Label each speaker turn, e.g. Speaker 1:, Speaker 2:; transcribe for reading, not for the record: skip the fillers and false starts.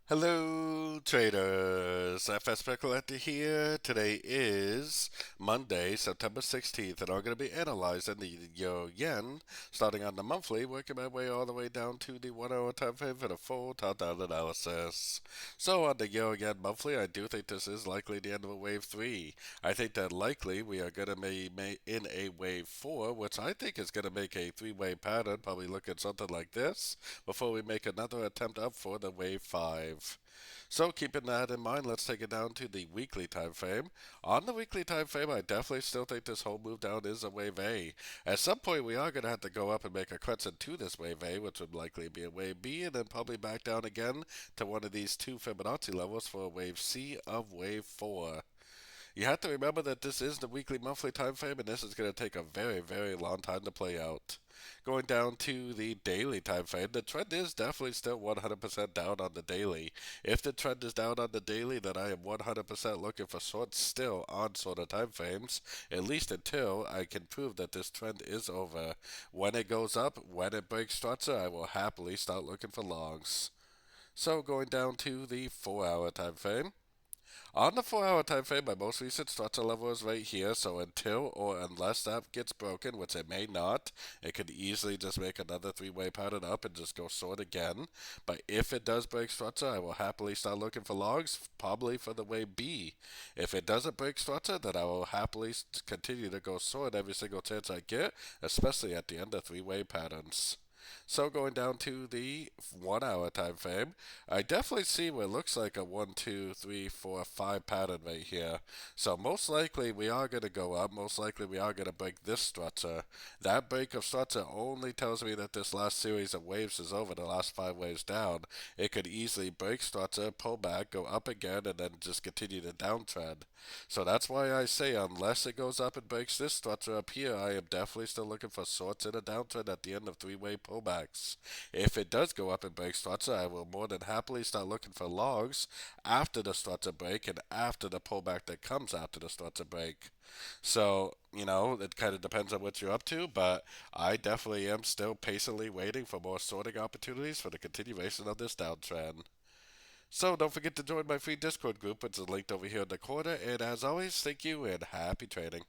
Speaker 1: Hello, traders. FX Pip Collector here. Today is Monday, September 16th, and I'm going to be analyzing the Euro Yen, starting on the monthly, working my way all the way down to the 1 hour time frame for the full top-down analysis. So, on the Euro Yen monthly, I do think this is likely the end of a wave 3. I think that likely we are going to be in a wave 4, which I think is going to make a three-way pattern, probably look at something like this, before we make another attempt up for the wave 5. So keeping that in mind, let's take it down to the weekly time frame. On the weekly time frame, I definitely still think this whole move down is a wave A. At some point, we are going to have to go up and make a crescent to this wave A, which would likely be a wave B, and then probably back down again to one of these two Fibonacci levels for a wave C of wave 4. You have to remember that this is the weekly monthly time frame, and this is going to take a very, very long time to play out. Going down to the daily time frame, the trend is definitely still 100% down on the daily. If the trend is down on the daily, then I am 100% looking for shorts still on sort of time frames, at least until I can prove that this trend is over. When it goes up, when it breaks structure, I will happily start looking for longs. So going down to the 4 hour time frame. On the 4 hour time frame, my most recent structure level is right here, so until or unless that gets broken, which it may not, it could easily just make another three-way pattern up and just go short again. But if it does break structure, I will happily start looking for logs, probably for the way B. If it doesn't break structure, then I will happily continue to go short every single chance I get, especially at the end of three-way patterns. So going down to the 1 hour time frame, I definitely see what looks like a 1, 2, 3, 4, 5 pattern right here. So most likely we are going to go up. Most likely we are going to break this structure. That break of structure only tells me that this last series of waves is over, the last 5 waves down. It could easily break structure, pull back, go up again, and then just continue the downtrend. So that's why I say unless it goes up and breaks this structure up here, I am definitely still looking for shorts in a downtrend at the end of three-way pullbacks. If it does go up and break structure, I will more than happily start looking for logs after the structure break and after the pullback that comes after the structure break. So, it kind of depends on what you're up to, but I definitely am still patiently waiting for more sorting opportunities for the continuation of this downtrend. So don't forget to join my free Discord group, which is linked over here in the corner. And as always, thank you and happy trading.